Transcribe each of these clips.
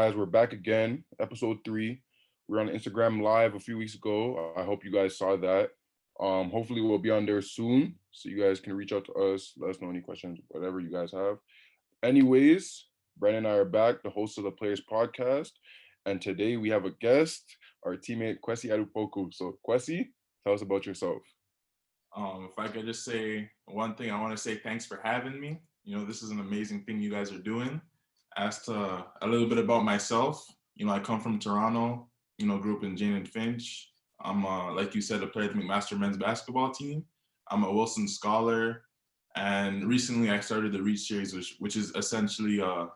guys, we're back again, episode 3. We were on Instagram live a few weeks ago. I hope you guys saw that. Hopefully we'll be on there soon, so you guys can reach out to us, let us know any questions, whatever you guys have. Anyways, Brandon and I are back, the hosts of the Players Podcast, and today we have a guest, our teammate Kwesi Adupoku. So Kwesi, tell us about yourself. If I could just say one thing, I want to say thanks for having me. This is an amazing thing you guys are doing. As to a little bit about myself, I come from Toronto, grew up in Jane and Finch. I'm, like you said, a player of the McMaster men's basketball team. I'm a Wilson Scholar. And recently I started the Reach series, which is essentially a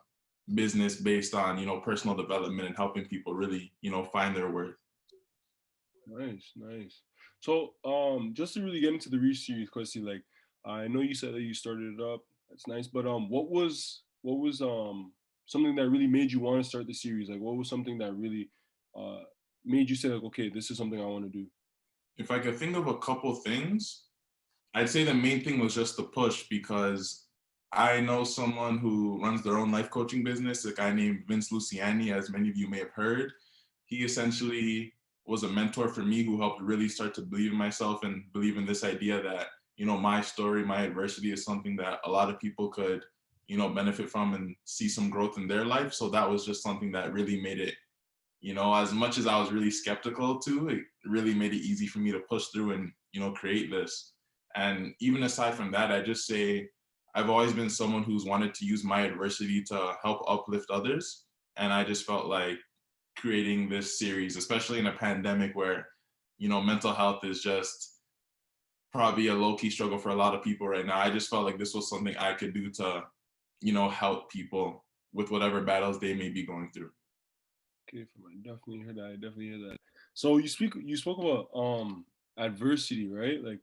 business based on, personal development and helping people really, find their worth. Nice, nice. So, just to really get into the Reach series, Kwesi, like I know you said that you started it up. That's nice, but what was something that really made you want to start the series? Like, what was something that really uh made you say like, okay, this is something I want to do? If I could think of a couple things, I'd say the main thing was just the push because I know someone who runs their own life coaching business, a guy named Vince Luciani, as many of you may have heard. He essentially was a mentor for me who helped really start to believe in myself and believe in this idea that, my story, my adversity is something that a lot of people could, benefit from and see some growth in their life. So that was just something that really made it, as much as I was really skeptical too, it really made it easy for me to push through and, create this. And even aside from that, I just say I've always been someone who's wanted to use my adversity to help uplift others. And I just felt like creating this series, especially in a pandemic where, mental health is just probably a low-key struggle for a lot of people right now. I just felt like this was something I could do to, help people with whatever battles they may be going through. Okay, I definitely hear that. I definitely hear that. So you spoke about adversity, right? Like,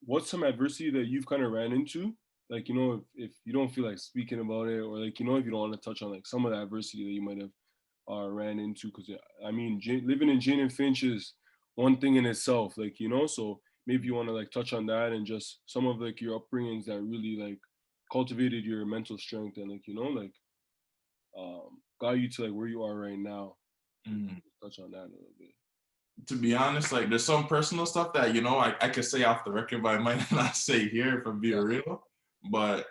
what's some adversity that you've kind of ran into? Like, if you don't feel like speaking about it, or like, if you don't want to touch on like some of the adversity that you might have ran into, because I mean, living in Jane and Finch is one thing in itself, like, so maybe you want to like touch on that and just some of like your upbringings that really like cultivated your mental strength and like, like got you to like where you are right now. Mhm. Touch on that a little bit. To be honest, like there's some personal stuff that, I could say off the record, but I might not say here if I'm being Yeah. real. But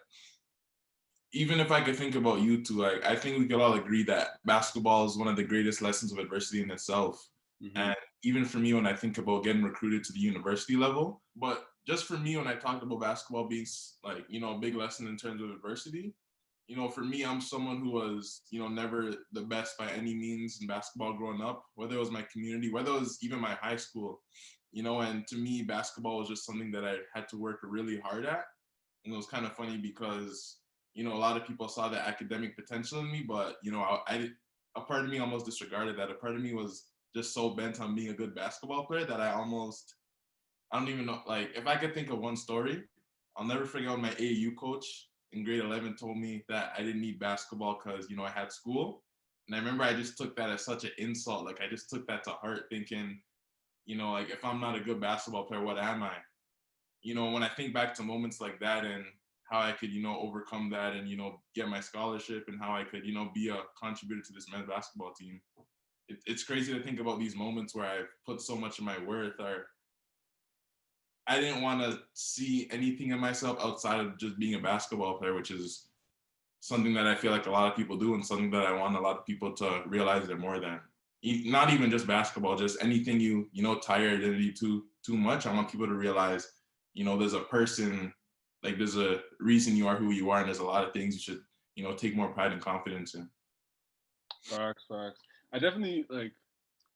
even if I could think about you two, like I think we could all agree that basketball is one of the greatest lessons of adversity in itself. Mm-hmm. And even for me, when I think about getting recruited to the university level, but just for me, when I talked about basketball being like, a big lesson in terms of adversity, for me, I'm someone who was, never the best by any means in basketball growing up, whether it was my community, whether it was even my high school, and to me, basketball was just something that I had to work really hard at. And it was kind of funny because, a lot of people saw the academic potential in me, but, a part of me almost disregarded that. A part of me was just so bent on being a good basketball player that I don't even know, like, if I could think of one story, I'll never forget when my AAU coach in grade 11 told me that I didn't need basketball because, I had school. And I remember I just took that as such an insult. Like, I just took that to heart thinking, like, if I'm not a good basketball player, what am I? When I think back to moments like that and how I could, overcome that and, get my scholarship and how I could, be a contributor to this men's basketball team. It's crazy to think about these moments where I've put so much of my worth or I didn't want to see anything in myself outside of just being a basketball player, which is something that I feel like a lot of people do and something that I want a lot of people to realize they're more than. Not even just basketball, just anything tie your identity too much. I want people to realize, there's a person, like there's a reason you are who you are, and there's a lot of things you should, take more pride and confidence in. Facts, facts. I definitely like.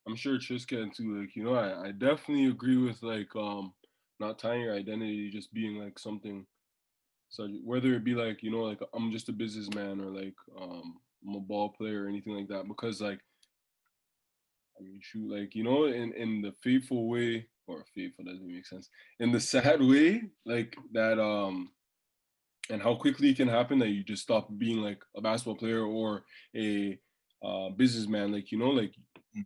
I'm sure Tris can too. Like, I definitely agree with like not tying your identity, just being like something. So whether it be like like I'm just a businessman or like I'm a ball player or anything like that, because like I mean shoot, like in the faithful way, or faithful doesn't make sense, in the sad way, like that and how quickly it can happen that you just stop being like a basketball player or a businessman, like like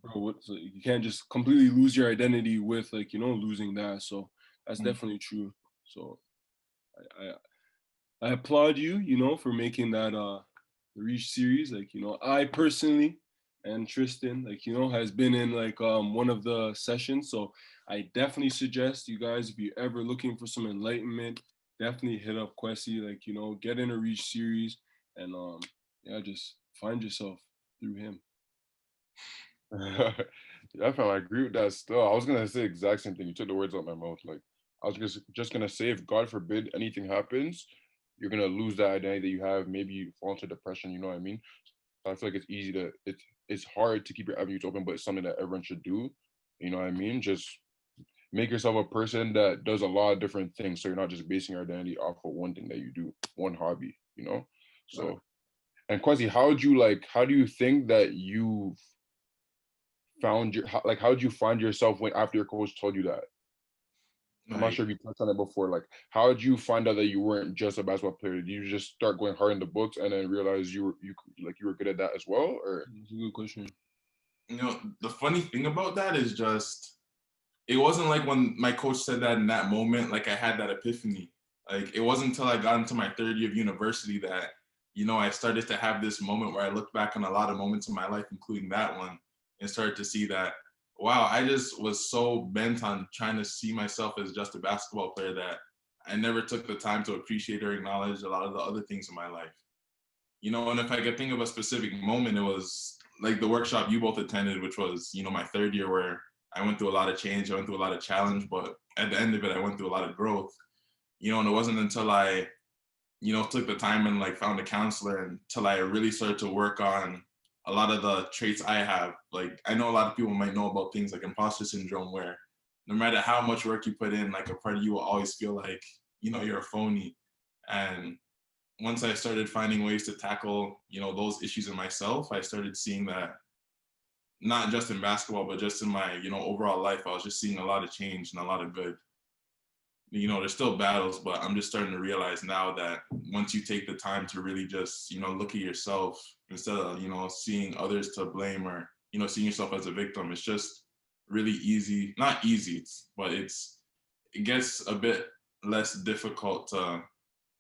bro, so you can't just completely lose your identity with like losing that. So that's definitely true. So I applaud you, for making that the Reach series. Like, you know, I personally and Tristan, like, you know, has been in like one of the sessions. So I definitely suggest you guys, if you're ever looking for some enlightenment, definitely hit up Quessy, like, you know, get in a Reach series and yeah, just find yourself through him. Yeah, fam, I agree with that still. I was gonna say the exact same thing. You took the words out my mouth. Like I was just gonna say if God forbid anything happens, you're gonna lose that identity that you have. Maybe you fall into depression, you know what I mean? So I feel like it's easy to it's hard to keep your avenues open, but it's something that everyone should do. You know what I mean? Just make yourself a person that does a lot of different things. So you're not just basing your identity off of one thing that you do, one hobby, you know? So and Quasi, how do you think that you found your how did you find yourself when after your coach told you that? I'm not Like, sure if you touched on it before. Like, how did you find out that you weren't just a basketball player? Did you just start going hard in the books and then realize you were good at that as well? Or That's a good question. you know, the funny thing about that is just it wasn't like when my coach said that in that moment, like I had that epiphany. Like it wasn't until I got into my third year of university that, you know, I started to have this moment where I looked back on a lot of moments in my life, including that one, and started to see that, wow, I just was so bent on trying to see myself as just a basketball player that I never took the time to appreciate or acknowledge a lot of the other things in my life. You know, and if I could think of a specific moment, it was like the workshop you both attended, which was, you know, my third year where I went through a lot of change, I went through a lot of challenge, but at the end of it, I went through a lot of growth. You know, and it wasn't until I, you know, took the time and like found a counselor until I really started to work on a lot of the traits I have. Like I know a lot of people might know about things like imposter syndrome, where no matter how much work you put in, like a part of you will always feel like, you know, you're a phony. And once I started finding ways to tackle, you know, those issues in myself, I started seeing that not just in basketball, but just in my, you know, overall life, I was just seeing a lot of change and a lot of good. You know, there's still battles, but I'm just starting to realize now that once you take the time to really just, you know, look at yourself instead of, you know, seeing others to blame or, you know, seeing yourself as a victim, it's just really easy, not easy, but it gets a bit less difficult to,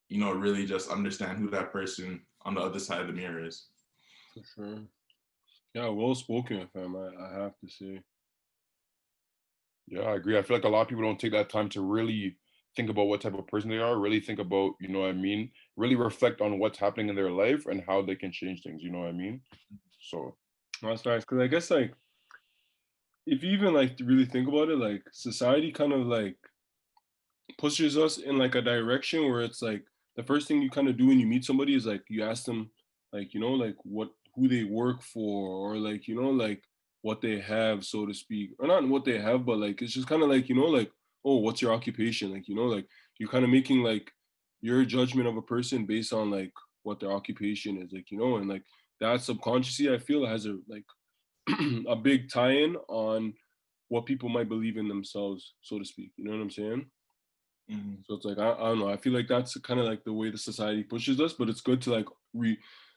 you know, really just understand who that person on the other side of the mirror is. For sure. Yeah, well spoken, fam. I have to say. yeah, I agree. I feel like a lot of people don't take that time to really think about what type of person they are, really think about, you know what I mean, really reflect on what's happening in their life and how they can change things, you know what I mean? So That's nice. Cause I guess like if you even like to really think about it, like society kind of like pushes us in like a direction where it's like the first thing you kind of do when you meet somebody is like you ask them like, you know, like what who they work for or like, you know, like what they have, so to speak. Or not what they have, but like it's just kind of like, you know, like, oh, what's your occupation? Like, you know, like you're kind of making like your judgment of a person based on like what their occupation is, like, you know, and like that subconsciously I feel has a like a big tie-in on what people might believe in themselves, so to speak. You know what I'm saying? Mhm. So it's like I don't know. I feel like that's kind of like the way the society pushes us, but it's good to like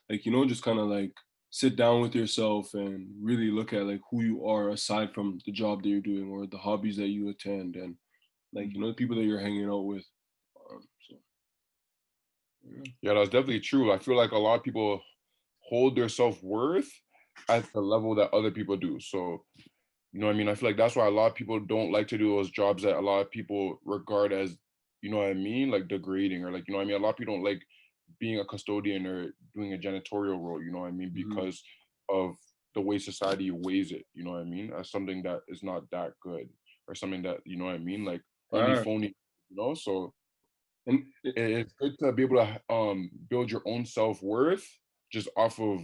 like, you know, just kind of like sit down with yourself and really look at like who you are aside from the job that you're doing or the hobbies that you attend and like, you know, the people that you're hanging out with. So yeah. yeah, that's definitely true. I feel like a lot of people hold their self-worth at the level that other people do. So, you know what I mean? I feel like that's why a lot of people don't like to do those jobs that a lot of people regard as, you know what I mean, like degrading or like, you know what I mean? A lot of people don't like being a custodian or doing a janitorial role, you know what I mean? Mhm. Because of the way society weighs it, you know what I mean? As something that is not that good or something that, you know what I mean? Like only Facts. phony, you know? So And it's good to be able to build your own self-worth just off of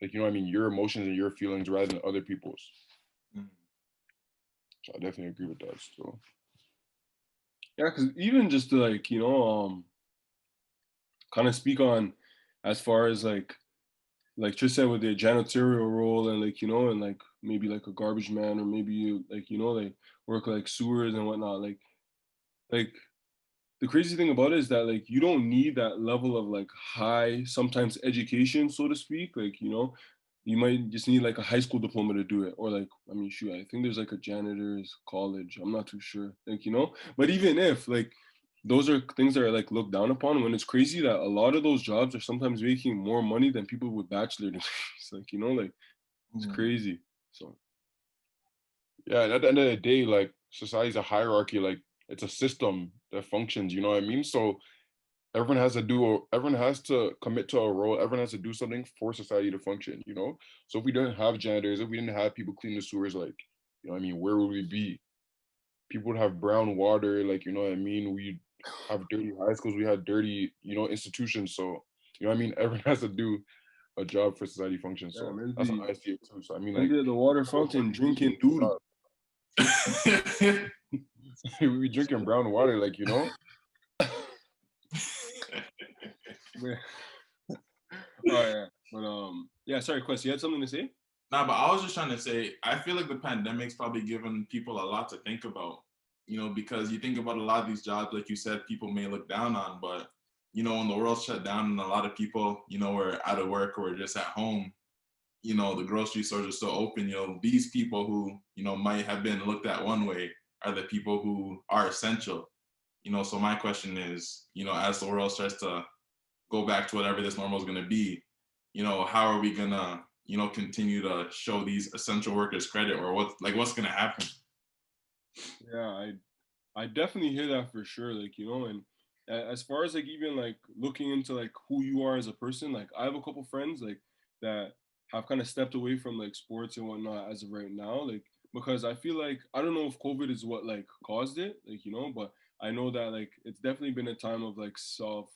like, you know what I mean, your emotions and your feelings rather than other people's. Mhm. So I definitely agree with that. So yeah, because even just to like, you know, kind of speak on as far as like Tristan with the janitorial role and like, you know, and like maybe like a garbage man or maybe you like, you know, like work like sewers and whatnot. Like the crazy thing about it is that like you don't need that level of like high sometimes education, so to speak. Like, you know, you might just need like a high school diploma to do it. Or like, I mean, shoot, I think there's like a janitor's college. I'm not too sure. Like, you know, but even if like those are things that are like looked down upon, when it's crazy that a lot of those jobs are sometimes making more money than people with bachelor degrees. Like, like it's crazy. So yeah, and at the end of the day, like society's a hierarchy, like it's a system that functions, you know what I mean? So everyone has to commit to a role, everyone has to do something for society to function, you know? So if we didn't have janitors, if we didn't have people clean the sewers, like, you know what I mean, where would we be? People would have brown water, like, you know what I mean? We have dirty high schools, we had dirty, institutions. So, you know what I mean? Everyone has to do a job for society function. yeah, So man, that's how I see it too. So I mean, like, under the water fountain drinking doodoo. we be drinking brown water, like, Oh yeah, but yeah. Sorry, Quest, you had something to say? Nah, but I was just trying to say, I feel like the pandemic's probably given people a lot to think about, because you think about a lot of these jobs, like you said, people may look down on, but, when the world shut down and a lot of people, were out of work or just at home, the grocery stores are still open, these people who, might have been looked at one way are the people who are essential, so my question is, as the world starts to go back to whatever this normal is going to be, how are we going to, continue to show these essential workers credit, or what's going to happen? Yeah, I definitely hear that for sure. Like, and as far as like even like looking into like who you are as a person, like I have a couple friends like that have kind of stepped away from like sports and whatnot as of right now, like because I feel like I don't know if COVID is what like caused it, like but I know that like it's definitely been a time of like self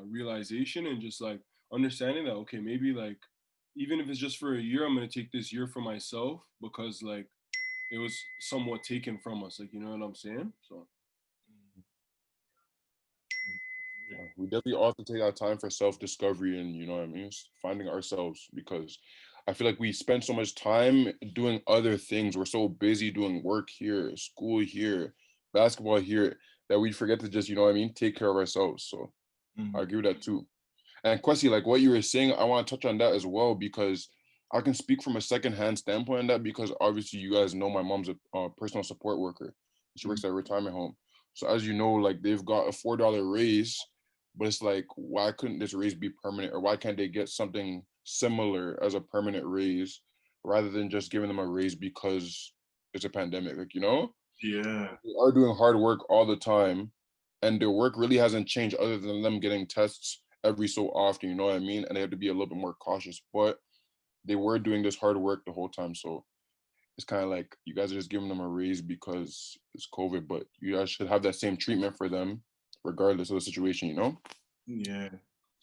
realization and just like understanding that okay, maybe like even if it's just for a year, I'm gonna take this year for myself because like it was somewhat taken from us. Like, you know what I'm saying? So yeah, we definitely all have to take our time for self-discovery and, you know what I mean, finding ourselves, because I feel like we spend so much time doing other things. We're so busy doing work here, school here, basketball here, that we forget to just, you know what I mean, take care of ourselves. So I agree with that too. And Kwesi, like what you were saying, I want to touch on that as well, because I can speak from a secondhand standpoint on that, because obviously you guys know my mom's a personal support worker. She works at a retirement home. So as you know, like they've got a $4 raise, but it's like, why couldn't this raise be permanent, or why can't they get something similar as a permanent raise rather than just giving them a raise because it's a pandemic? Like, Yeah. they are doing hard work all the time, and their work really hasn't changed other than them getting tests every so often, you know what I mean? And they have to be a little bit more cautious, but they were doing this hard work the whole time. So it's kind of like you guys are just giving them a raise because it's COVID, but you guys should have that same treatment for them regardless of the situation, Yeah.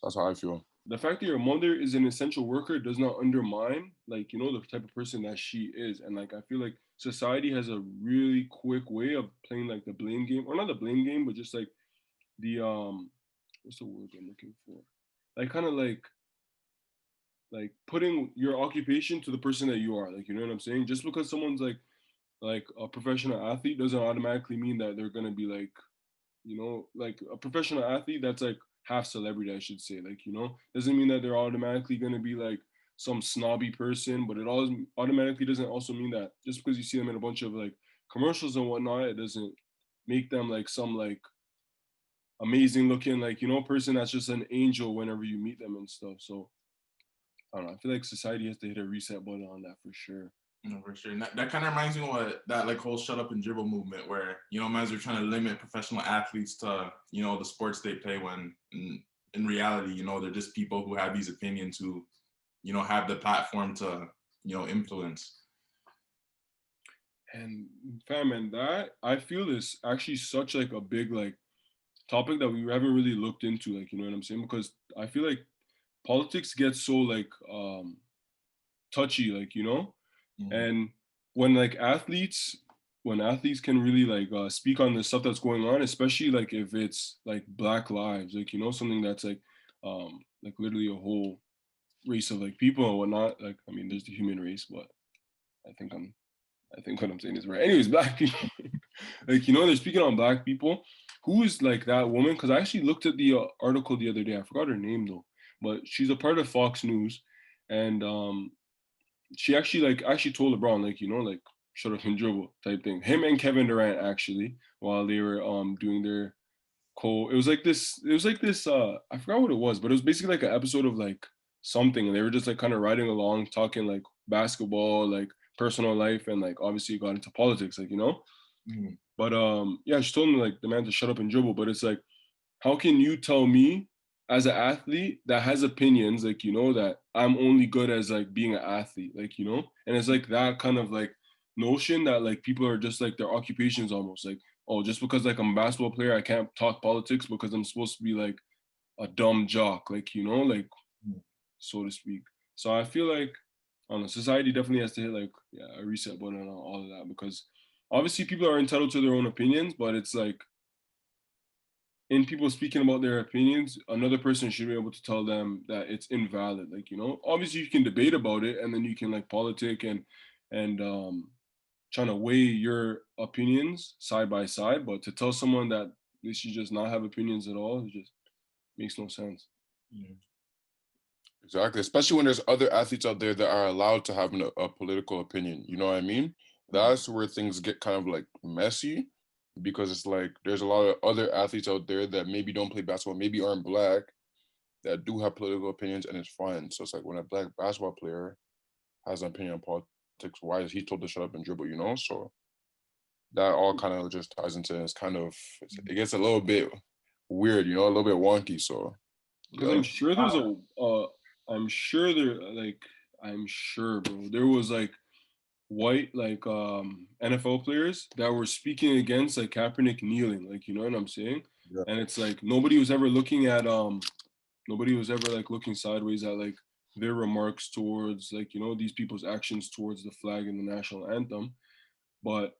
That's how I feel. the fact that your mother is an essential worker does not undermine like the type of person that she is. And like I feel like society has a really quick way of playing like the blame game, or not the blame game, but just like the what's the word I'm looking for? Like kind of like putting your occupation to the person that you are. Like, you know what I'm saying? Just because someone's like a professional athlete doesn't automatically mean that they're gonna be like, like a professional athlete that's like half celebrity, I should say. Like, doesn't mean that they're automatically gonna be like some snobby person, but it always automatically doesn't also mean that just because you see them in a bunch of like commercials and whatnot, it doesn't make them like some like amazing looking like person that's just an angel whenever you meet them and stuff. So I don't know. I feel like society has to hit a reset button on that for sure. No, for sure. And that kind of reminds me of what that like whole shut up and dribble movement, where man's are trying to limit professional athletes to the sports they play, when in reality they're just people who have these opinions, who have the platform to influence. And fam, and that I feel is actually such like a big like topic that we haven't really looked into, like, you know what I'm saying? Because I feel like politics gets so like touchy, like, and when like when athletes can really like speak on the stuff that's going on, especially like if it's like Black lives, like, something that's like literally a whole race of like people and whatnot. Like, I mean, there's the human race, but I think what I'm saying is right. Anyways, Black people, like, they're speaking on Black people. Who is like that woman? Because I actually looked at the article the other day. I forgot her name though, but she's a part of Fox News, and she actually told LeBron like like shut up and dribble type thing. Him and Kevin Durant actually, while they were doing their quote. It was like this. It was like this. I forgot what it was, but it was basically like an episode of like something, and they were just like kind of riding along, talking like basketball, like personal life, and like obviously got into politics, like Mm. But yeah, she told me like the man to shut up and dribble. But it's like, how can you tell me as an athlete that has opinions, like that I'm only good as like being an athlete, like and it's like that kind of like notion that like people are just like their occupations almost like, oh, just because like I'm a basketball player, I can't talk politics because I'm supposed to be like a dumb jock, like like Mm. so to speak. So I feel like I don't know, society definitely has to hit like a reset button on all of that because obviously people are entitled to their own opinions, but it's like in people speaking about their opinions, another person should be able to tell them that it's invalid. Like, obviously you can debate about it and then you can like politic and trying to weigh your opinions side by side, but to tell someone that they should just not have opinions at all, it just makes no sense. Yeah. Exactly, especially when there's other athletes out there that are allowed to have a political opinion. You know what I mean? That's where things get kind of like messy because it's like there's a lot of other athletes out there that maybe don't play basketball, maybe aren't black, that do have political opinions, and it's fine. So it's like when a black basketball player has an opinion on politics, why is he told to shut up and dribble? So that all kind of just ties into it's kind of it gets a little bit weird, a little bit wonky. So Because yeah. I'm sure there's I'm sure there like I'm sure, bro. There was like white like NFL players that were speaking against like Kaepernick kneeling, like you know what I'm saying? Yeah. And it's like nobody was ever like looking sideways at like their remarks towards like these people's actions towards the flag and the national anthem. But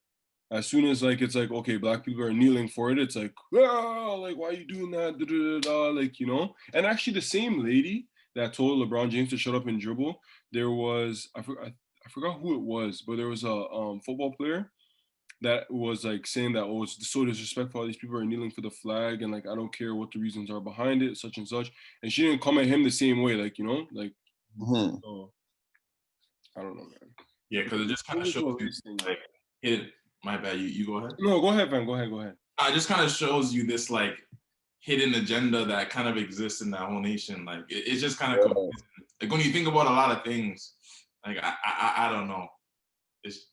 as soon as like it's like okay, black people are kneeling for it, it's like like why are you doing that? Da, da, da, da, like and actually the same lady that told LeBron James to shut up and dribble, there was I forgot who it was, but there was a football player that was like saying that oh it's so disrespectful, these people are kneeling for the flag and like I don't care what the reasons are behind it, such and such, and she didn't come at him the same way, like like Mhm. so I don't know, man. Yeah, because it just kind of shows you like hidden. My bad. You go ahead. No, go ahead, man. Go ahead. It just kind of shows you this like hidden agenda that kind of exists in that whole nation. Like it's just kind of confusing. Like when you think about a lot of things, like I don't know. It's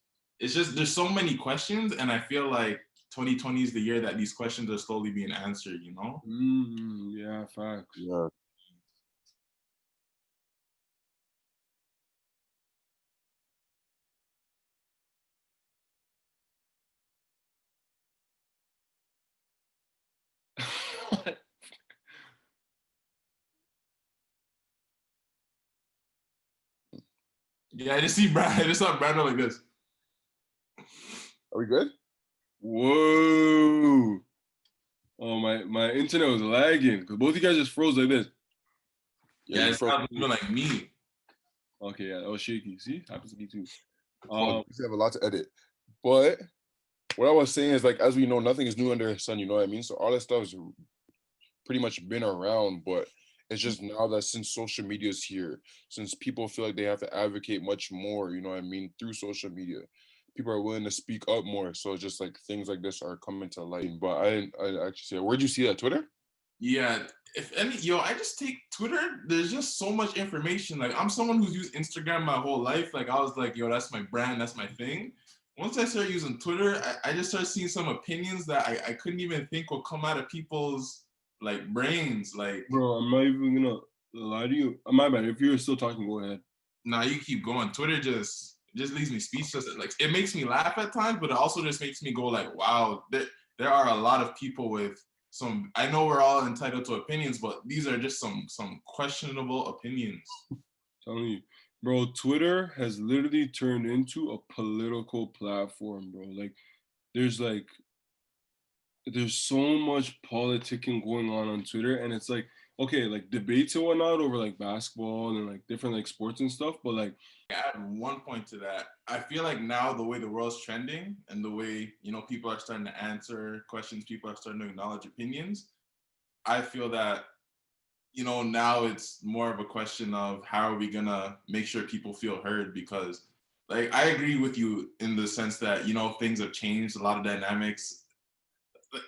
just there's so many questions, and I feel like 2020 is the year that these questions are slowly being answered. Yeah, facts. Yeah. Yeah, I just see Brad. I just saw Brandon like this. Are we good? Whoa. Oh, my internet was lagging because both of you guys just froze like this. Yeah, it's not even like me. Okay, yeah, that was shaky. See, happens to me too. We have a lot to edit, but what I was saying is like as we know, nothing is new under the sun. You know what I mean? So all that stuff has pretty much been around, but it's just now that since social media is here, since people feel like they have to advocate much more, you know what I mean, through social media, people are willing to speak up more. So it's just like things like this are coming to light. But I actually see it. Where'd you see that? Twitter? Yeah, if any, I just take Twitter. There's just so much information. Like I'm someone who's used Instagram my whole life. Like I was like, that's my brand, that's my thing. Once I started using Twitter, I just started seeing some opinions that I couldn't even think would come out of people's like brains. Like, bro, I'm not even gonna lie to you. My bad. If you're still talking, go ahead. Nah, you keep going. Twitter just leaves me speechless. Like it makes me laugh at times, but it also just makes me go like, wow, there are a lot of people with some. I know we're all entitled to opinions, but these are just some questionable opinions. I'm telling you, bro, Twitter has literally turned into a political platform, bro. Like there's so much politicking going on Twitter, and it's like okay, like debates and whatnot over like basketball and like different like sports and stuff, but like add one point to that. I feel like now the way the world's trending and the way people are starting to answer questions, people are starting to acknowledge opinions. I feel that now it's more of a question of how are we gonna make sure people feel heard, because like I agree with you in the sense that things have changed, a lot of dynamics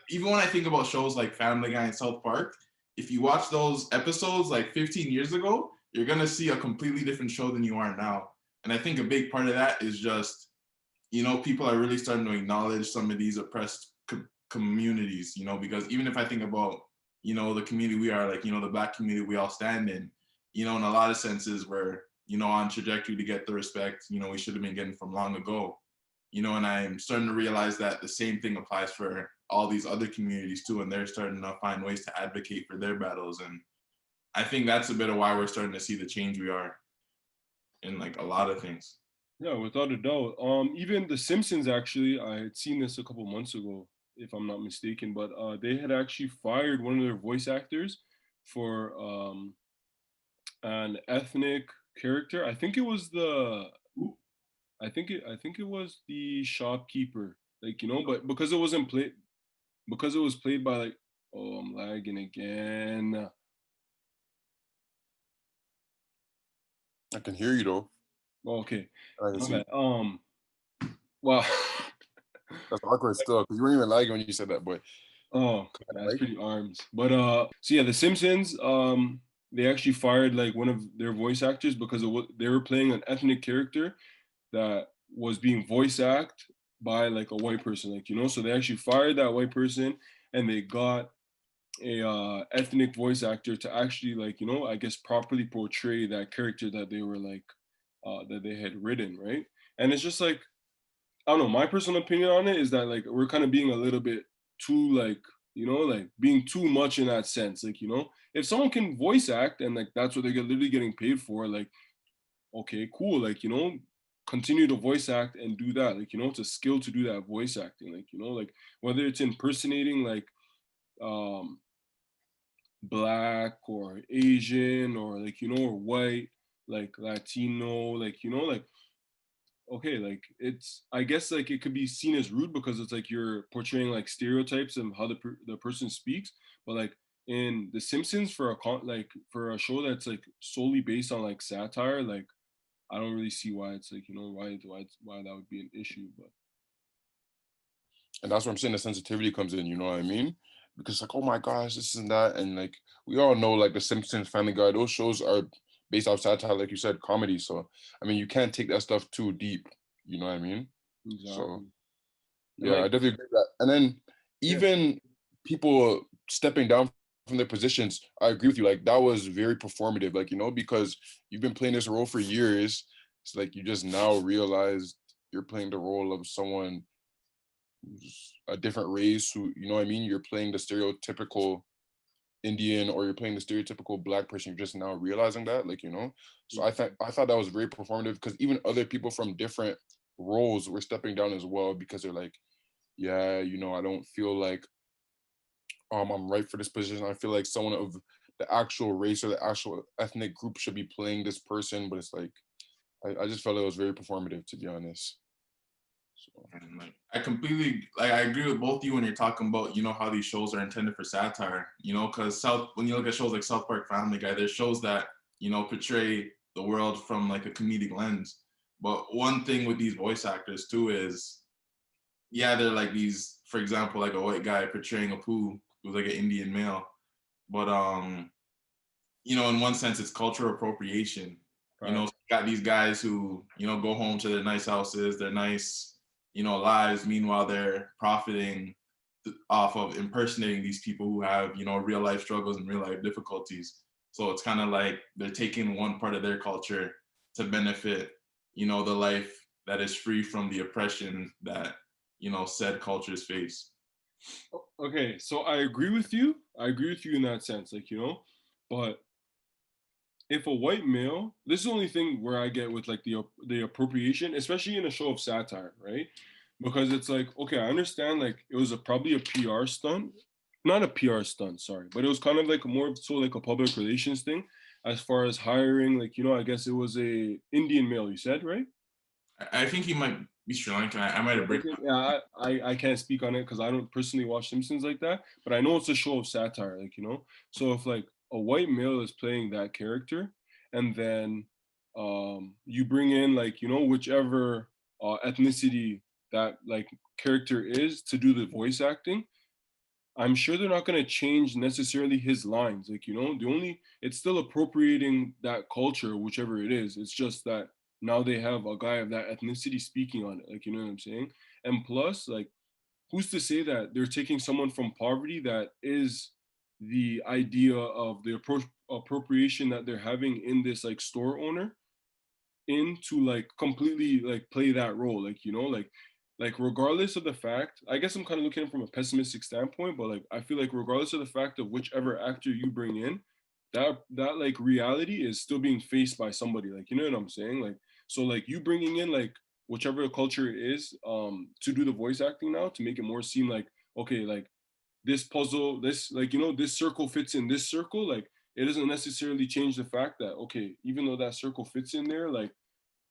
even when I think about shows like Family Guy and South Park, if you watch those episodes like 15 years ago, you're gonna see a completely different show than you are now. And I think a big part of that is just, people are really starting to acknowledge some of these oppressed communities, because even if I think about, the community we are, like, the Black community we all stand in a lot of senses we're, on trajectory to get the respect, we should have been getting from long ago. And I'm starting to realize that the same thing applies for all these other communities too, and they're starting to find ways to advocate for their battles. And I think that's a bit of why we're starting to see the change we are in like a lot of things. Yeah, without a doubt. Even The Simpsons, actually, I had seen this a couple months ago, if I'm not mistaken, but they had actually fired one of their voice actors for an ethnic character. I think it was the shopkeeper, like, but because it was played by, like, oh, I'm lagging again. I can hear you though. Oh, okay. I can see. Okay. Wow. That's awkward still, because you weren't even lagging when you said that, but Oh, that's pretty arms. But so yeah, The Simpsons, they actually fired like one of their voice actors because of what they were playing an ethnic character that was being voice act by like a white person, like, so they actually fired that white person, and they got a ethnic voice actor to actually, like, I guess properly portray that character that they were like that they had written, right? And it's just like, I don't know, my personal opinion on it is that like we're kind of being a little bit too, like, like being too much in that sense. Like, if someone can voice act and like that's what they're literally getting paid for, like, okay, cool, like, continue to voice act and do that. Like, it's a skill to do that voice acting. Like, like whether it's impersonating like um black or Asian or like, or white, like Latino, like, like, okay, like it's, I guess like it could be seen as rude because it's like you're portraying like stereotypes of how the person speaks, but like in The Simpsons, for like for a show that's like solely based on like satire, like I don't really see why it's like, why that would be an issue. But and that's where I'm saying the sensitivity comes in, you know what I mean? Because like, oh my gosh, this and that, and like we all know like The Simpsons, Family Guy, those shows are based off satire, like you said, comedy. So I mean, you can't take that stuff too deep, you know what I mean? So exactly. And yeah, I like, definitely agree with that. And then yeah, even people stepping down from their positions, I agree with you. Like that was very performative, like, because you've been playing this role for years. It's like you just now realize you're playing the role of someone who's a different race who, you know what I mean? You're playing the stereotypical Indian, or you're playing the stereotypical black person. You're just now realizing that, like, So I thought that was very performative, because even other people from different roles were stepping down as well, because they're like, yeah, I don't feel like I'm right for this position. I feel like someone of the actual race or the actual ethnic group should be playing this person. But it's like I just felt it was very performative, to be honest. So And like I completely like I agree with both you when you're talking about how these shows are intended for satire. Because when you look at shows like South Park, Family Guy, there's shows that portray the world from like a comedic lens. But one thing with these voice actors too is, yeah, they're like these, for example, like a white guy portraying a poo who's like an Indian male. But in one sense, it's cultural appropriation. right. Got these guys who go home to their nice houses, their nice lives. Meanwhile, they're profiting off of impersonating these people who have real life struggles and real life difficulties. So it's kind of like they're taking one part of their culture to benefit the life that is free from the oppression that said cultures face. Okay, so I agree with you. I agree with you in that sense, like, but if a white male, this is the only thing where I get with like the appropriation, especially in a show of satire, right? Because it's like, okay, I understand like it was probably a PR stunt, not a PR stunt, sorry, but it was kind of like more so like a public relations thing, as far as hiring, like, I guess it was a Indian male, you said, right? I think he might be Sri Lankan. I might have break. Yeah, I can't speak on it because I don't personally watch Simpsons like that, but I know it's a show of satire, like, So if like a white male is playing that character, and then you bring in like, whichever ethnicity that like character is to do the voice acting, I'm sure they're not going to change necessarily his lines. Like, it's still appropriating that culture, whichever it is. It's just that now they have a guy of that ethnicity speaking on it. Like, you know what I'm saying? And plus, like, who's to say that they're taking someone from poverty that is the idea of the appropriation that they're having in this like store owner in to like completely like play that role, like regardless of the fact, I guess I'm kind of looking at it from a pessimistic standpoint, but like I feel like regardless of the fact of whichever actor you bring in, that like reality is still being faced by somebody, like, you know what I'm saying, like, so like you bringing in like whichever culture it is to do the voice acting now to make it more seem like, okay, like this puzzle, this, like, this circle fits in this circle, like it doesn't necessarily change the fact that, okay, even though that circle fits in there, like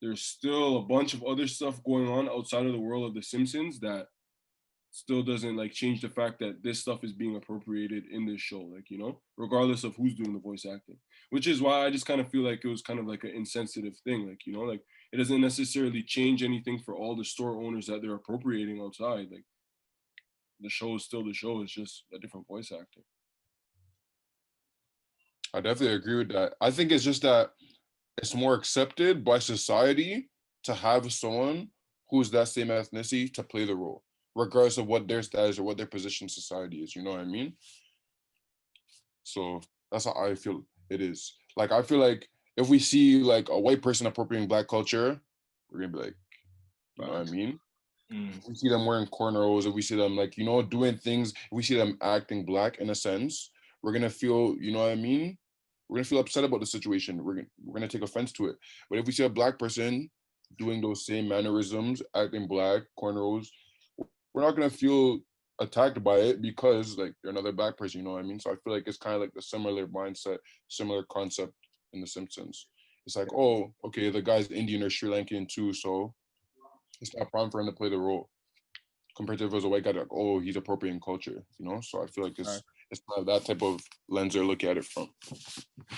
there's still a bunch of other stuff going on outside of the world of the Simpsons that still doesn't like change the fact that this stuff is being appropriated in this show, like, regardless of who's doing the voice acting, which is why I just kind of feel like it was kind of like an insensitive thing, like, like it doesn't necessarily change anything for all the store owners that they're appropriating outside. Like the show is still the show, it's just a different voice actor. I definitely agree with that. I think it's just that it's more accepted by society to have someone who's that same ethnicity to play the role, regardless of what their status or what their position in society is. You know what I mean? So that's how I feel it is. Like, I feel like if we see like a white person appropriating Black culture, we're gonna be like, you know what I mean? If we see them wearing cornrows, if we see them like, doing things, if we see them acting Black in a sense, we're gonna feel, you know what I mean? We're gonna feel upset about the situation. We're gonna take offense to it. But if we see a Black person doing those same mannerisms, acting Black, cornrows, we're not gonna feel attacked by it because like they're another Black person. You know what I mean? So I feel like it's kind of like the similar mindset, similar concept in The Simpsons. It's like, oh, okay, the guy's Indian or Sri Lankan too, so it's not a problem for him to play the role. Compared to if it was a white guy, like, oh, he's appropriating culture, So I feel like it's not that type of lens they're looking at it from.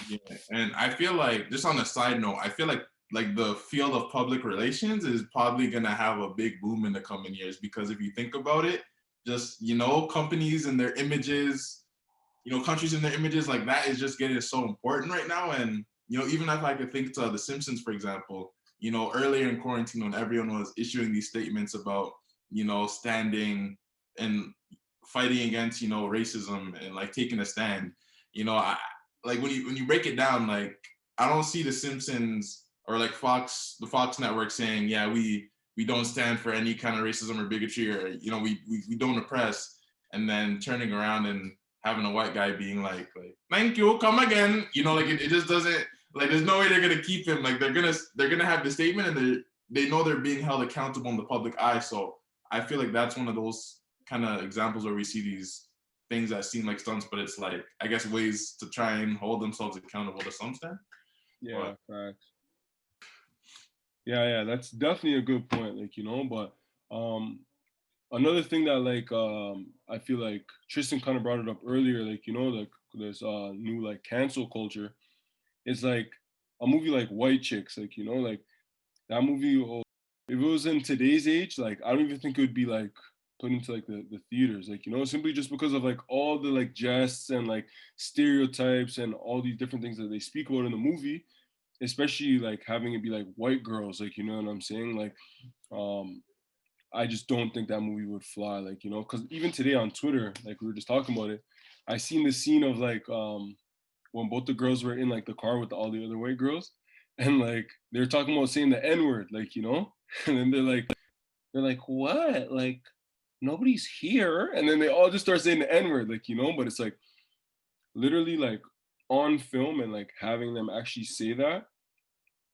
Yeah, and I feel like, just on a side note, I feel like the field of public relations is probably gonna have a big boom in the coming years, because if you think about it, just companies and their images, countries and their images, like that is just getting so important right now. And even if I could think to The Simpsons, for example, earlier in quarantine when everyone was issuing these statements about standing and fighting against racism and like taking a stand, I like when you break it down, like I don't see The Simpsons or like the Fox network saying, yeah, we don't stand for any kind of racism or bigotry, or we don't oppress, and then turning around and having a white guy being like thank you, come again, like it just doesn't, like there's no way they're gonna keep him. Like they're gonna have the statement, and they know they're being held accountable in the public eye. So I feel like that's one of those kind of examples where we see these things that seem like stunts, but it's like, I guess, ways to try and hold themselves accountable to some extent. Yeah, facts. Yeah, that's definitely a good point. Like, but another thing that like I feel like Tristan kind of brought it up earlier, like, like this new like cancel culture. It's like a movie like White Chicks, like, like that movie, if it was in today's age, like I don't even think it would be like put into like the theaters, like, simply just because of like all the like jests and like stereotypes and all these different things that they speak about in the movie, especially like having it be like white girls, like, you know what I'm saying, like I just don't think that movie would fly, like, because even today on Twitter, like we were just talking about it, I seen the scene of like when both the girls were in like the car with all the other white girls, and like they're talking about saying the N-word, like, and then they're like, what? Like nobody's here, and then they all just start saying the N-word, like, but it's like literally like on film and like having them actually say that,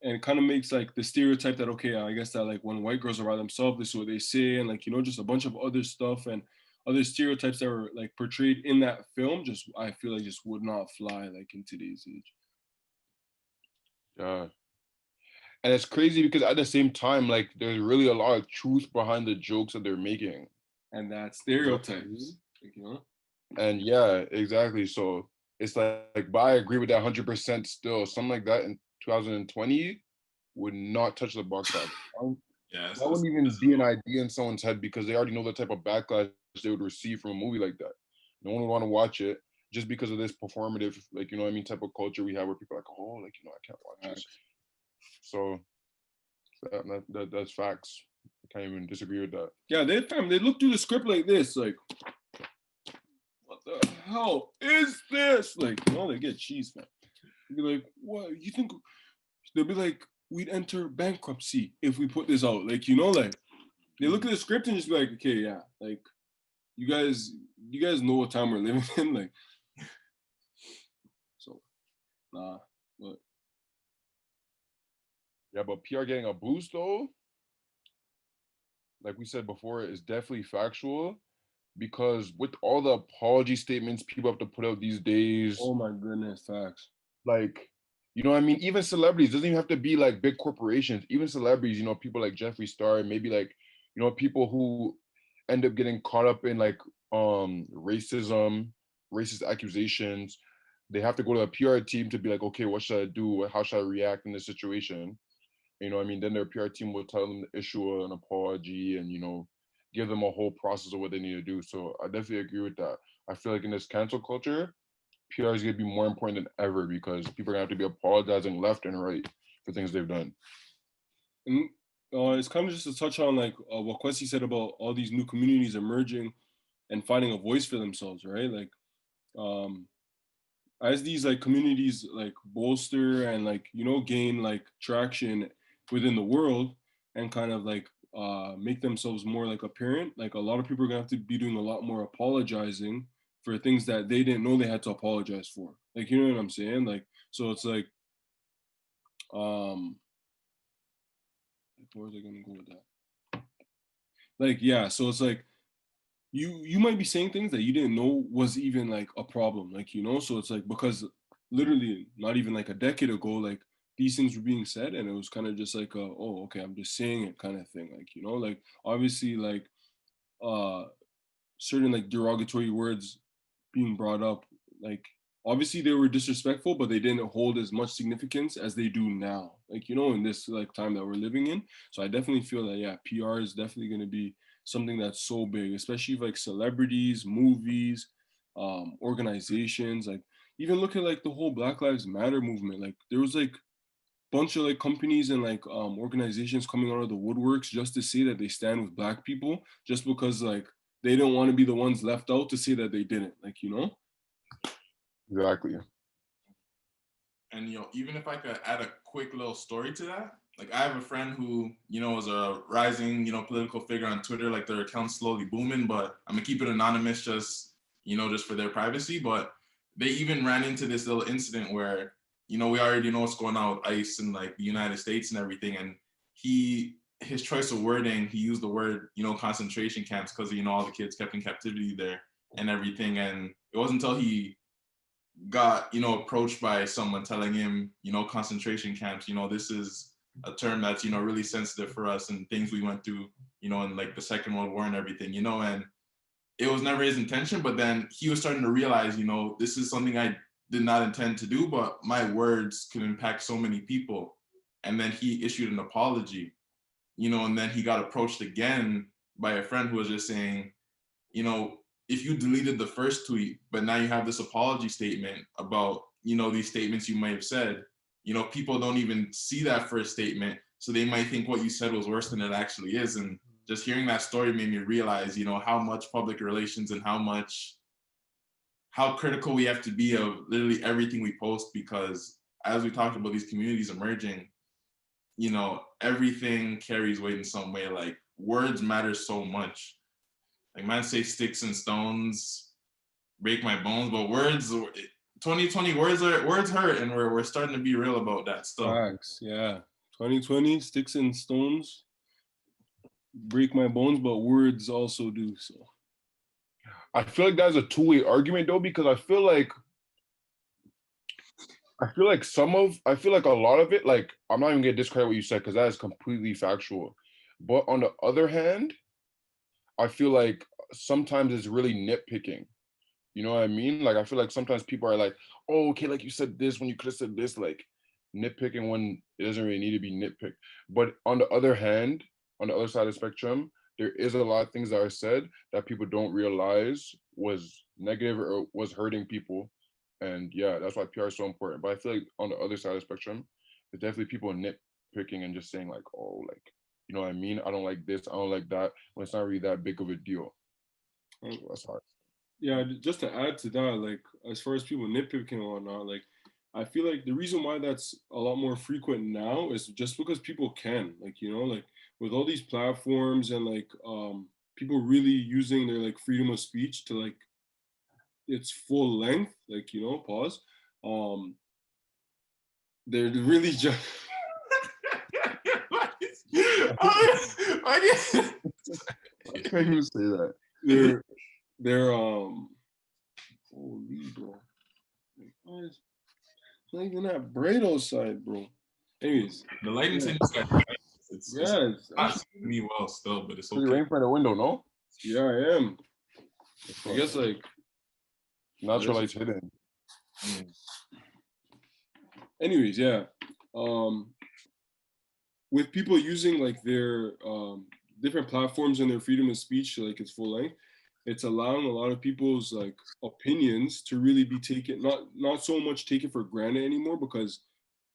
and it kind of makes like the stereotype that, okay, I guess that like when white girls are by themselves, this is what they say, and like, just a bunch of other stuff and other stereotypes that were like portrayed in that film, just I feel like just would not fly like in today's age. Yeah. And it's crazy because at the same time, like there's really a lot of truth behind the jokes that they're making. And that stereotypes, And yeah, exactly. So it's like, but I agree with that 100% still. Something like that in 2020 would not touch the box office. Yeah, that wouldn't even be an idea in someone's head because they already know the type of backlash they would receive from a movie like that. No one would want to watch it just because of this performative, like, you know what I mean, type of culture we have where people are like, oh, like, you know, I can't watch this. So that's facts. I can't even disagree with that. Yeah, they look through the script like this, like, what the hell is this? Like, you know, they get cheese, man. They'd be like, what you think? They'll be like, we'd enter bankruptcy if we put this out. Like, you know, like they look at the script and just be like, okay, yeah, like you guys know what time we're living in, like. So, nah, but yeah, but PR getting a boost though, like we said before, is definitely factual because with all the apology statements people have to put out these days, oh my goodness, facts. like, you know what I mean? Even celebrities, doesn't even have to be like big corporations, even celebrities, you know, people like Jeffree Star, maybe like, you know, people who end up getting caught up in like racism, racist accusations. They have to go to a PR team to be like, okay, what should I do? How should I react in this situation? You know what I mean? Then their PR team will tell them to issue an apology and, you know, give them a whole process of what they need to do. So I definitely agree with that. I feel like in this cancel culture, PR is going to be more important than ever because people are going to have to be apologizing left and right for things they've done. And it's kind of just to touch on like what Kwesi said about all these new communities emerging and finding a voice for themselves, right? Like, as these like communities like bolster and like, you know, gain like traction within the world and kind of like make themselves more like apparent, like a lot of people are gonna have to be doing a lot more apologizing for things that they didn't know they had to apologize for. Like, you know what I'm saying? Like, so it's like, where are they gonna go with that? Like, yeah, so it's like you might be saying things that you didn't know was even like a problem, like, you know, so it's like because literally not even like a decade ago, like these things were being said and it was kind of just like oh, okay, I'm just saying it kind of thing, like, you know, like obviously like uh certain like derogatory words being brought up, like obviously they were disrespectful but they didn't hold as much significance as they do now, like, you know, in this like time that we're living in. So I definitely feel that, yeah, PR is definitely going to be something that's so big, especially like celebrities, movies, organizations, like even look at like the whole Black Lives Matter movement. Like there was like bunch of like companies and like organizations coming out of the woodworks just to say that they stand with Black people, just because like they don't want to be the ones left out to say that they didn't, like, you know. Exactly. And you know, even if I could add a quick little story to that, like I have a friend who, you know, is a rising, you know, political figure on Twitter, like their account's slowly booming, but I'm gonna keep it anonymous just, you know, just for their privacy. But they even ran into this little incident where, you know, we already know what's going on with ICE and like the United States and everything. And his choice of wording, he used the word, you know, concentration camps because, you know, all the kids kept in captivity there and everything. And it wasn't until he got, you know, approached by someone telling him, you know, concentration camps, you know, this is a term that's, you know, really sensitive for us and things we went through, you know, in like the Second World War and everything, you know, and it was never his intention, but then he was starting to realize, you know, this is something I did not intend to do, but my words could impact so many people. And then he issued an apology, you know, and then he got approached again by a friend who was just saying, you know, if you deleted the first tweet, but now you have this apology statement about, you know, these statements you might have said, you know, people don't even see that first statement. So they might think what you said was worse than it actually is. And just hearing that story made me realize, you know, how much public relations and how critical we have to be of literally everything we post, because as we talked about these communities emerging, you know, everything carries weight in some way. Like words matter so much. Like man say sticks and stones break my bones, but words 2020 words hurt, and we're starting to be real about that stuff. Facts, yeah. 2020 sticks and stones break my bones, but words also do so. I feel like that's a two-way argument though, because I feel like a lot of it, like I'm not even gonna discredit what you said because that is completely factual. But on the other hand, I feel like sometimes it's really nitpicking. You know what I mean? Like I feel like sometimes people are like, oh, okay, like you said this when you could have said this, like nitpicking when it doesn't really need to be nitpicked. But on the other hand, on the other side of the spectrum, there is a lot of things that are said that people don't realize was negative or was hurting people. And yeah, that's why PR is so important. But I feel like on the other side of the spectrum, there's definitely people nitpicking and just saying like, oh, like, you know what I mean? I don't like this, I don't like that, when it's not really that big of a deal. So that's hard. Yeah, just to add to that, like as far as people nitpicking and whatnot, like I feel like the reason why that's a lot more frequent now is just because people can, like, like with all these platforms and like people really using their like freedom of speech to like its full length, like, pause. Um they're really just I can't even say that. they're holy bro. Like, why is not even that bright outside, bro? Anyways, The lighting's yeah, in this guy. It's it's not actually, seeing me well still, but it's So you okay. rain from the window, no? yeah, I am. I guess like Natural light's hidden. anyways, yeah. Um with people using like their different platforms and their freedom of speech to like its full length, it's allowing a lot of people's like opinions to really be taken, not so much taken for granted anymore, because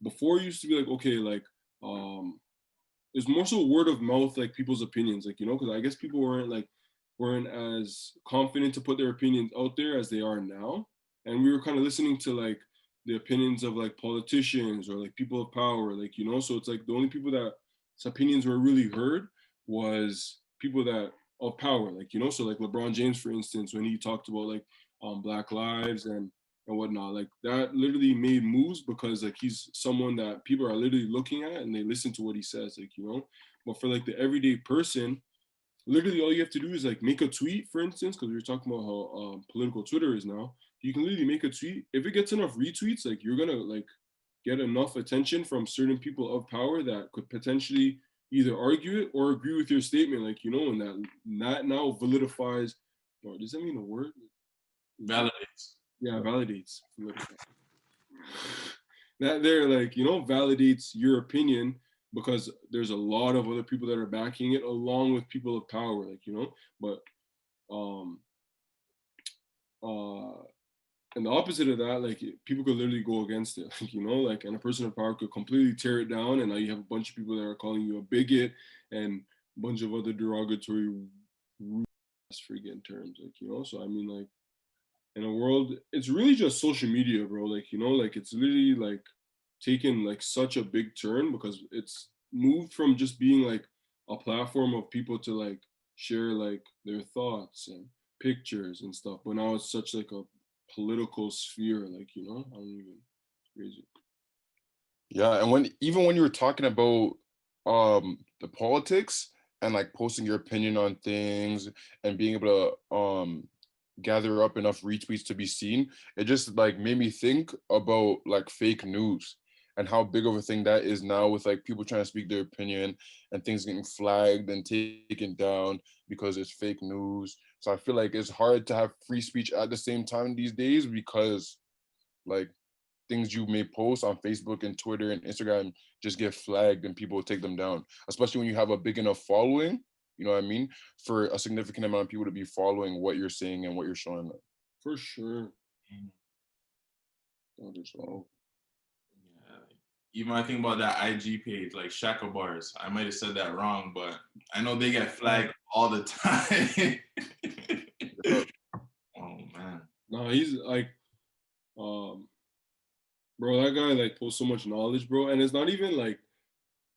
before it used to be like, okay, like it's more so word of mouth, like people's opinions, like, because I guess people weren't as confident to put their opinions out there as they are now. And we were kind of listening to like the opinions of like politicians or like people of power, like, so it's like the only people that opinions were really heard was people that of power, like, so like LeBron James, for instance, when he talked about like Black Lives and whatnot, like that literally made moves because like he's someone that people are literally looking at and they listen to what he says, like, but for like the everyday person, literally all you have to do is like make a tweet, for instance, because we were talking about how political Twitter is now. You can literally make a tweet. If it gets enough retweets, like you're gonna like get enough attention from certain people of power that could potentially either argue it or agree with your statement, like, and that now validifies, or does that mean a word? Validates. Yeah, validates. That there, like, validates your opinion because there's a lot of other people that are backing it along with people of power, like, but um and the opposite of that, like people could literally go against it, like, like, and a person of power could completely tear it down, and now you have a bunch of people that are calling you a bigot and a bunch of other derogatory friggin' terms, like, so I mean, like, in a world, it's really just social media, bro, like, like it's literally like taken like such a big turn because it's moved from just being like a platform of people to like share like their thoughts and pictures and stuff, but now it's such like a political sphere, like, I don't even, it's crazy. Yeah, and when you were talking about the politics and like posting your opinion on things and being able to gather up enough retweets to be seen, it just like made me think about like fake news and how big of a thing that is now with like people trying to speak their opinion and things getting flagged and taken down because it's fake news. So I feel like it's hard to have free speech at the same time these days because like things you may post on Facebook and Twitter and Instagram just get flagged and people will take them down, especially when you have a big enough following, you know what I mean? For a significant amount of people to be following what you're saying and what you're showing them. For sure. So, Yeah. Even I think about that IG page, like Shaka Bars. I might have said that wrong, but I know they get flagged all the time. Oh man. No, he's like, bro, that guy like posts so much knowledge, bro, and it's not even like,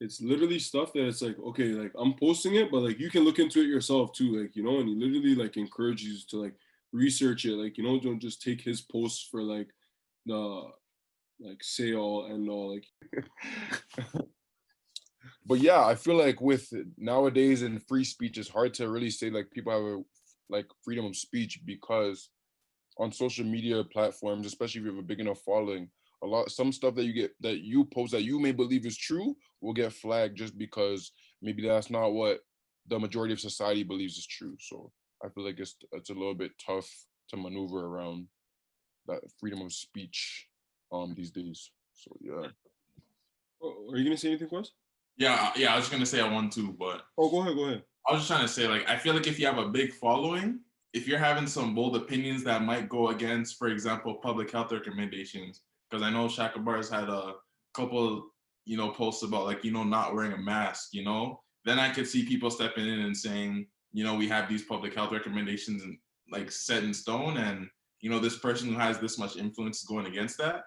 it's literally stuff that it's like, okay, like I'm posting it, but like you can look into it yourself too, like, and he literally like encourages you to like research it, like, don't just take his posts for like the like say all and all, like. but yeah, I feel like with nowadays in free speech, it's hard to really say like people have a like freedom of speech because on social media platforms, especially if you have a big enough following, some stuff that you post that you may believe is true will get flagged just because maybe that's not what the majority of society believes is true. So I feel like it's a little bit tough to maneuver around that freedom of speech these days. So yeah. Oh, are you gonna say anything, Quest? Yeah, I was gonna say I want to, but Oh, go ahead. I was just trying to say, like, I feel like if you have a big following, if you're having some bold opinions that might go against, for example, public health recommendations, because I know Shaka Bar's had a couple, posts about like, not wearing a mask, then I could see people stepping in and saying, we have these public health recommendations and like set in stone, and this person who has this much influence is going against that.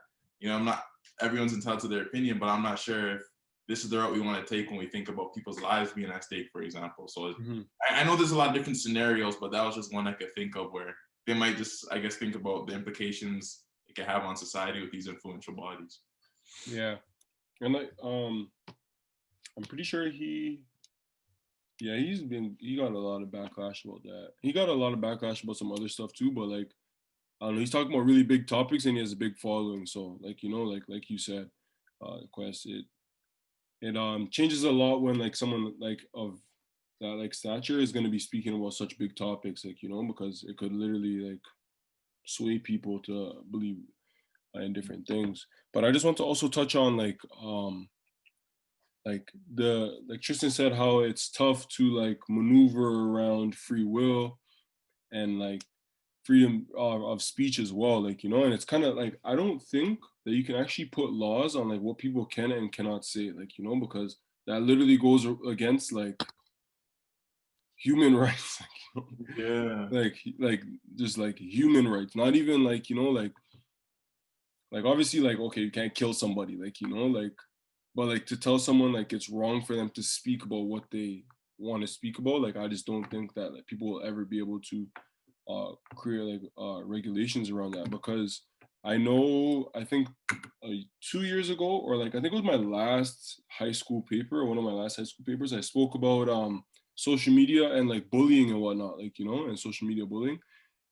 I'm not, everyone's entitled to their opinion, but I'm not sure if this is the route we want to take when we think about people's lives being at stake, for example. So I know there's a lot of different scenarios, but that was just one I could think of where they might just, I guess, think about the implications it could have on society with these influential bodies. Yeah, and like I'm pretty sure he got a lot of backlash about that. He got a lot of backlash about some other stuff too, but like I don't know, he's talking about really big topics and he has a big following. So like like you said, Quest, it changes a lot when like someone like of that like stature is going to be speaking about such big topics, like because it could literally like sway people to believe in different things. But I just want to also touch on like Tristan said, how it's tough to like maneuver around free will and like freedom of speech as well, like and it's kind of like I don't think that you can actually put laws on like what people can and cannot say, like because that literally goes against like human rights. Yeah. like just like human rights, not even like like obviously like okay, you can't kill somebody, like like, but like to tell someone like it's wrong for them to speak about what they want to speak about, like I just don't think that like people will ever be able to create like regulations around that, because I think 2 years ago, or like I think it was my last high school paper, one of my last high school papers, I spoke about social media and like bullying and whatnot, like and social media bullying,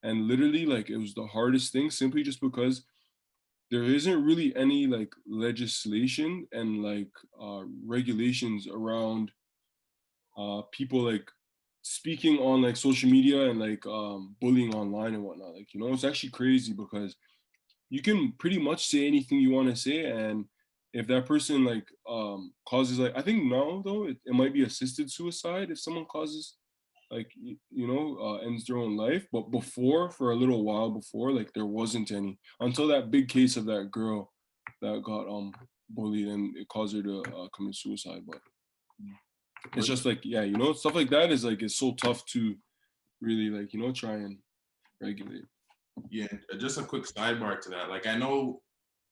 and literally like it was the hardest thing, simply just because there isn't really any like legislation and like regulations around people like speaking on like social media and like bullying online and whatnot, like it's actually crazy because you can pretty much say anything you want to say, and if that person like causes like, I think now though it might be assisted suicide if someone causes like ends their own life, but before, for a little while before, like there wasn't any, until that big case of that girl that got bullied and it caused her to commit suicide. But it's just like, yeah, stuff like that is like, it's so tough to really like try and regulate. Yeah, just a quick sidebar to that. Like, I know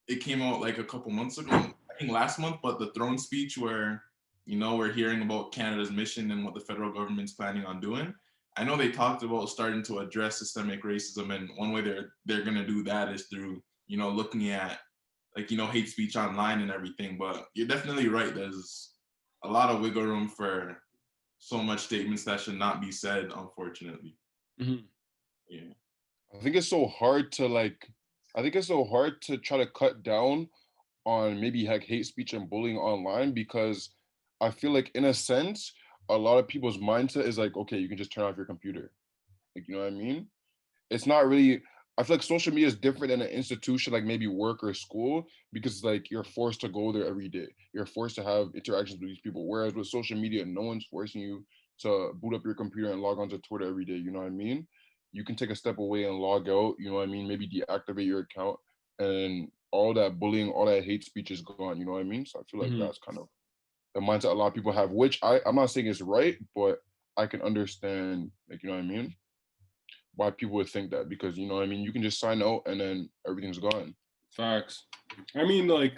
it came out like a couple months ago, I think last month, but the throne speech where, we're hearing about Canada's mission and what the federal government's planning on doing. I know they talked about starting to address systemic racism, and one way they're gonna do that is through, looking at like, hate speech online and everything. But you're definitely right. There's a lot of wiggle room for so much statements that should not be said, unfortunately. Mm-hmm. Yeah. I think it's so hard to try to cut down on maybe like hate speech and bullying online, because I feel like in a sense a lot of people's mindset is like, okay, you can just turn off your computer, like, you know what I mean? It's not really, I feel like social media is different than an institution like maybe work or school, because like you're forced to go there every day, you're forced to have interactions with these people, whereas with social media no one's forcing you to boot up your computer and log onto Twitter every day, you know what I mean? You can take a step away and log out, you know what I mean, maybe deactivate your account, and all that bullying, all that hate speech is gone, you know what I mean? So I feel like Mm-hmm. that's kind of the mindset a lot of people have, which I'm not saying it's right, but I can understand, like, you know what I mean, why people would think that, because you know what I mean, you can just sign out and then everything's gone. Facts. I mean, I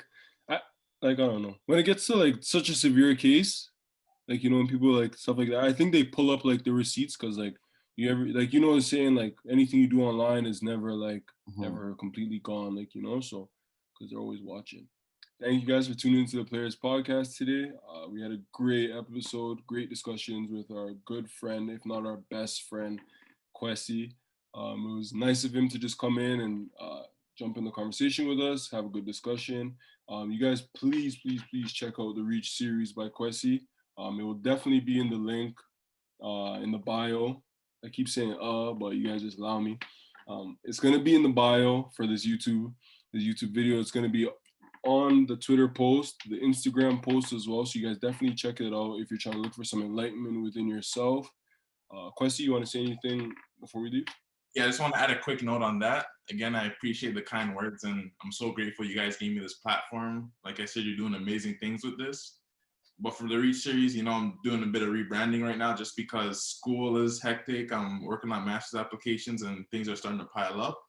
don't know, when it gets to like such a severe case, like when people like stuff like that, I think they pull up like the receipts, because like you ever like saying like anything you do online is never like never completely gone, like so because they're always watching. Thank you guys for tuning into the Players Podcast today. We had a great episode, great discussions with our good friend, if not our best friend, Kwesi. It was nice of him to just come in and jump in the conversation with us, have a good discussion. You guys, please check out the Reach series by Kwesi. It will definitely be in the link in the bio. I keep saying but you guys just allow me. It's gonna be in the bio for this YouTube video. It's gonna be on the Twitter post, the Instagram post as well. So you guys definitely check it out if you're trying to look for some enlightenment within yourself. Kwesi, you want to say anything before we do? Yeah, I just want to add a quick note on that. Again, I appreciate the kind words, and I'm so grateful you guys gave me this platform. Like I said, you're doing amazing things with this. But for the Reach series, I'm doing a bit of rebranding right now just because school is hectic. I'm working on master's applications and things are starting to pile up.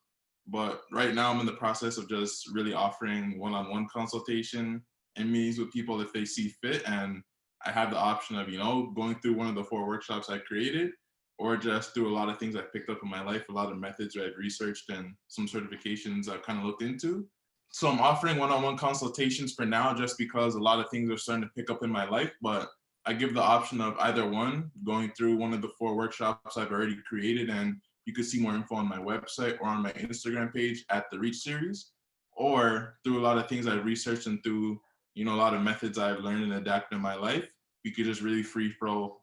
But right now I'm in the process of just really offering one-on-one consultation and meetings with people if they see fit. And I have the option of, going through one of the 4 workshops I created, or just through a lot of things I've picked up in my life, a lot of methods that I've researched and some certifications I've kind of looked into. So I'm offering one-on-one consultations for now just because a lot of things are starting to pick up in my life, but I give the option of either one, going through one of the 4 workshops I've already created, and you can see more info on my website or on my Instagram page at the Reach series, or through a lot of things I've researched and through, a lot of methods I've learned and adapted in my life. You could just really free flow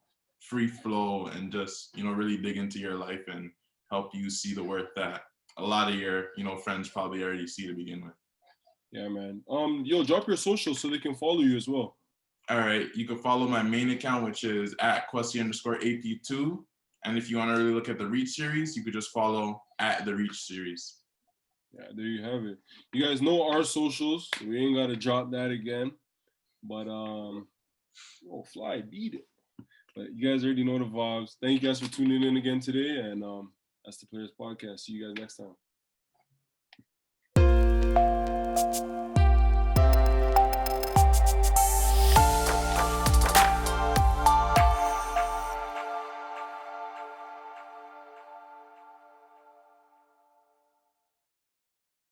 and just, really dig into your life and help you see the worth that a lot of your, friends probably already see to begin with. Yeah, man. Yo, drop your socials so they can follow you as well. All right, you can follow my main account, which is at Kwesi_AP2. And if you want to really look at the Reach series, you could just follow at the Reach series. Yeah, there you have it. You guys know our socials. We ain't gotta drop that again. But Fly beat it. But you guys already know the vibes. Thank you guys for tuning in again today. And that's the Players Podcast. See you guys next time.